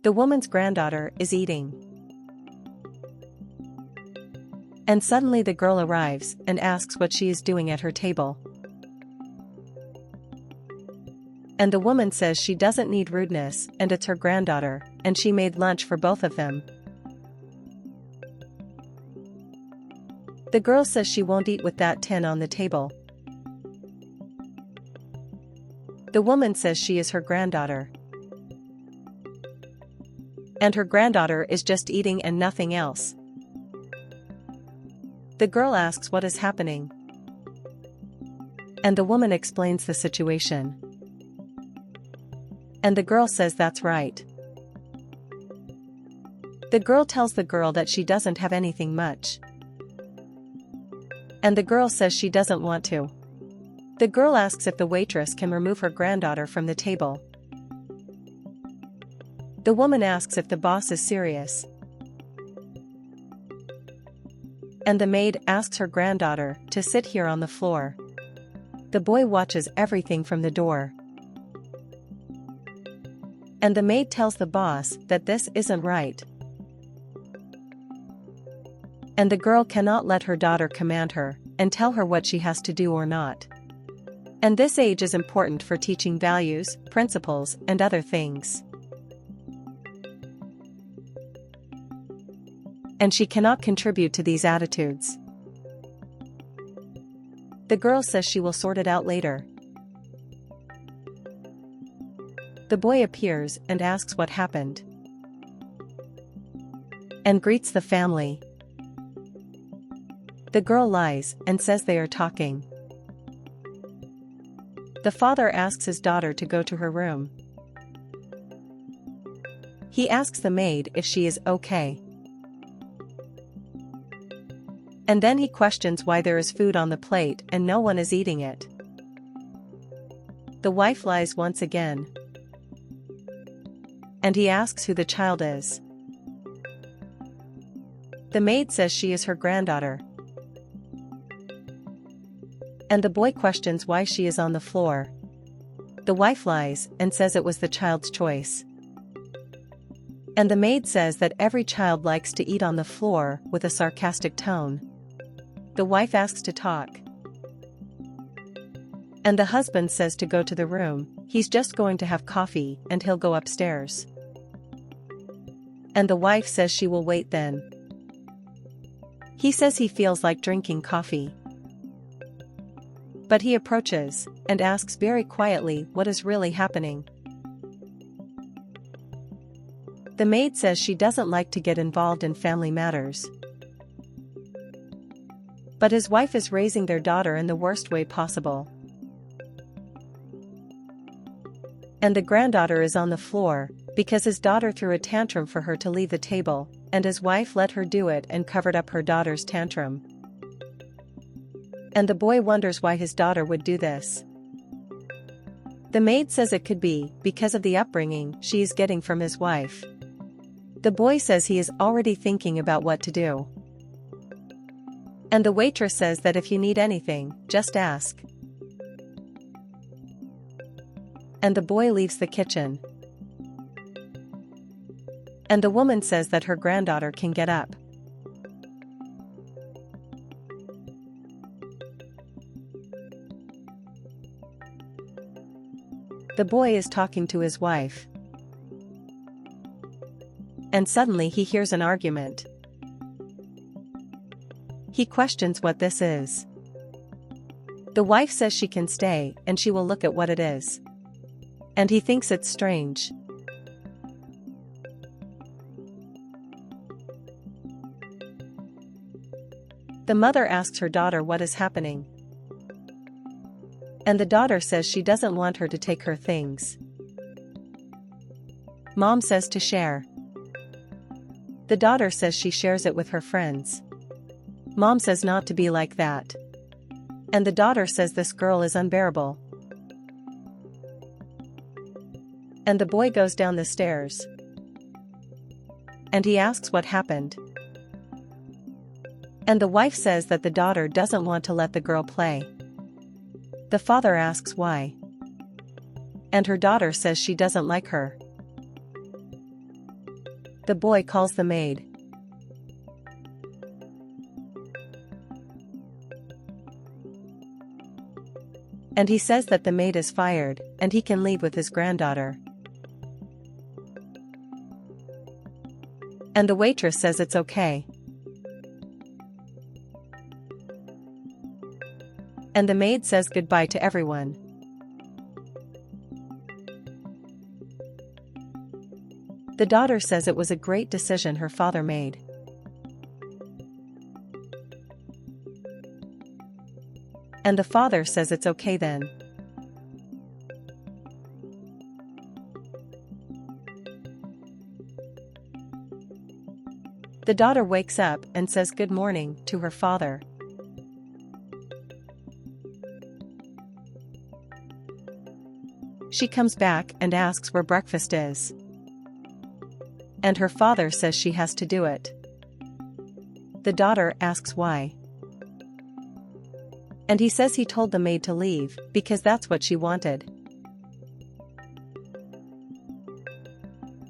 The woman's granddaughter is eating. And suddenly the girl arrives and asks what she is doing at her table. And the woman says she doesn't need rudeness and it's her granddaughter, and she made lunch for both of them. The girl says she won't eat with that tin on the table. The woman says she is her granddaughter. And her granddaughter is just eating and nothing else. The girl asks what is happening. And the woman explains the situation. And the girl says that's right. The girl tells the girl that she doesn't have anything much. And the girl says she doesn't want to. The girl asks if the waitress can remove her granddaughter from the table. The woman asks if the boss is serious. And the maid asks her granddaughter to sit here on the floor. The boy watches everything from the door. And the maid tells the boss that this isn't right. And the girl cannot let her daughter command her and tell her what she has to do or not. And this age is important for teaching values, principles, and other things. And she cannot contribute to these attitudes. The girl says she will sort it out later. The boy appears and asks what happened. And greets the family. The girl lies and says they are talking. The father asks his daughter to go to her room. He asks the maid if she is okay. And then he questions why there is food on the plate and no one is eating it. The wife lies once again. And he asks who the child is. The maid says she is her granddaughter. And the boy questions why she is on the floor. The wife lies and says it was the child's choice. And the maid says that every child likes to eat on the floor with a sarcastic tone. The wife asks to talk. And the husband says to go to the room, he's just going to have coffee and he'll go upstairs. And the wife says she will wait then. He says he feels like drinking coffee. But he approaches and asks very quietly what is really happening. The maid says she doesn't like to get involved in family matters. But his wife is raising their daughter in the worst way possible. And the granddaughter is on the floor, because his daughter threw a tantrum for her to leave the table, and his wife let her do it and covered up her daughter's tantrum. And the boy wonders why his daughter would do this. The maid says it could be because of the upbringing she is getting from his wife. The boy says he is already thinking about what to do. And the waitress says that if you need anything, just ask. And the boy leaves the kitchen. And the woman says that her granddaughter can get up. The boy is talking to his wife. And suddenly he hears an argument. He questions what this is. The wife says she can stay and she will look at what it is. And he thinks it's strange. The mother asks her daughter what is happening. And the daughter says she doesn't want her to take her things. Mom says to share. The daughter says she shares it with her friends. Mom says not to be like that. And the daughter says this girl is unbearable. And the boy goes down the stairs. And he asks what happened. And the wife says that the daughter doesn't want to let the girl play. The father asks why. And her daughter says she doesn't like her. The boy calls the maid. And he says that the maid is fired, and he can leave with his granddaughter. And the waitress says it's okay. And the maid says goodbye to everyone. The daughter says it was a great decision her father made. And the father says it's okay then. The daughter wakes up and says good morning to her father. She comes back and asks where breakfast is. And her father says she has to do it. The daughter asks why. And he says he told the maid to leave, because that's what she wanted.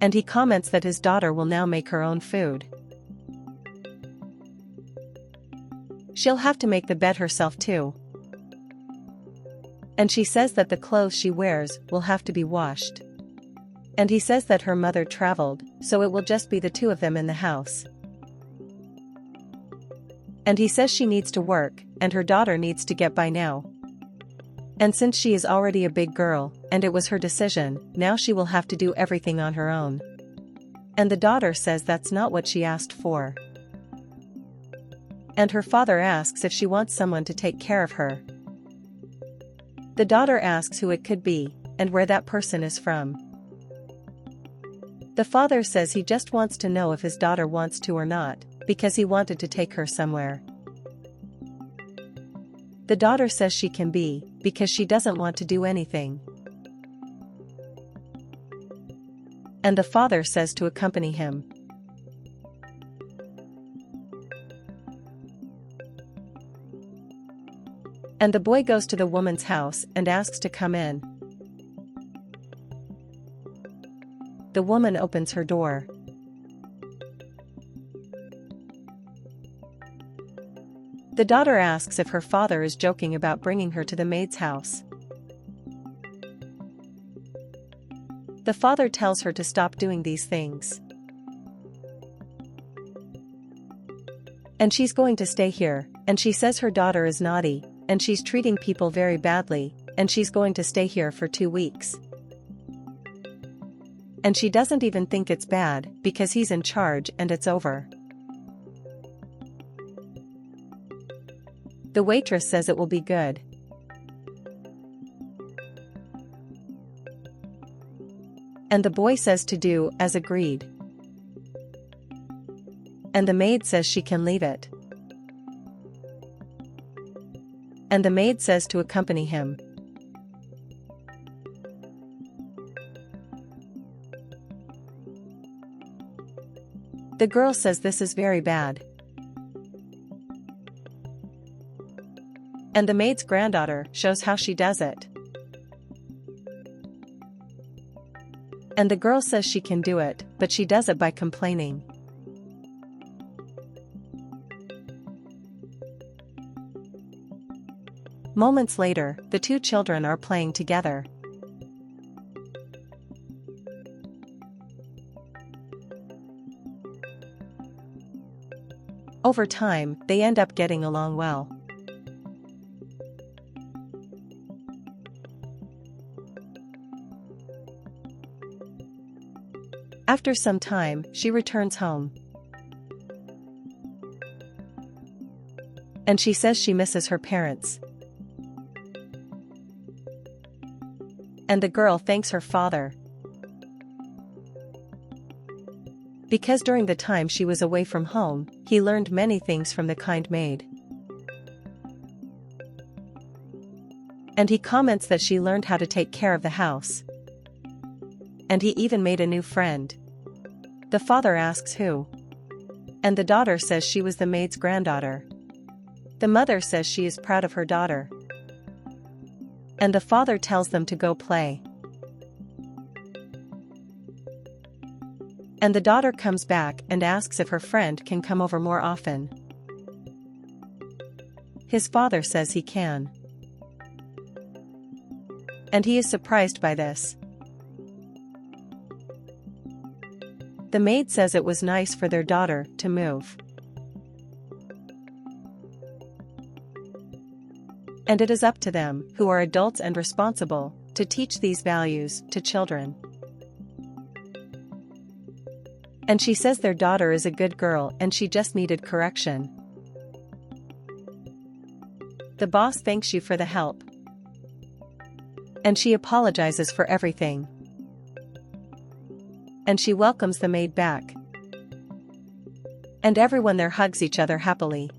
And he comments that his daughter will now make her own food. She'll have to make the bed herself too. And she says that the clothes she wears will have to be washed. And he says that her mother traveled, so it will just be the two of them in the house. And he says she needs to work, and her daughter needs to get by now. And since she is already a big girl, and it was her decision, now she will have to do everything on her own. And the daughter says that's not what she asked for. And her father asks if she wants someone to take care of her. The daughter asks who it could be, and where that person is from. The father says he just wants to know if his daughter wants to or not, because he wanted to take her somewhere. The daughter says she can be, because she doesn't want to do anything. And the father says to accompany him. And the boy goes to the woman's house and asks to come in. The woman opens her door. The daughter asks if her father is joking about bringing her to the maid's house. The father tells her to stop doing these things. And she's going to stay here, and she says her daughter is naughty, and she's treating people very badly, and she's going to stay here for 2 weeks. And she doesn't even think it's bad, because he's in charge and it's over. The waitress says it will be good. And the boy says to do as agreed. And the maid says she can leave it. And the maid says to accompany him. The girl says this is very bad. And the maid's granddaughter shows how she does it. And the girl says she can do it, but she does it by complaining. Moments later, the two children are playing together. Over time, they end up getting along well. After some time, she returns home. And she says she misses her parents. And the girl thanks her father. Because during the time she was away from home, he learned many things from the kind maid. And he comments that she learned how to take care of the house. And he even made a new friend. The father asks who. And the daughter says she was the maid's granddaughter. The mother says she is proud of her daughter. And the father tells them to go play. And the daughter comes back and asks if her friend can come over more often. His father says he can. And he is surprised by this. The maid says it was nice for their daughter to move. And it is up to them, who are adults and responsible, to teach these values to children. And she says their daughter is a good girl and she just needed correction. The boss thanks you for the help. And she apologizes for everything. And she welcomes the maid back. And everyone there hugs each other happily.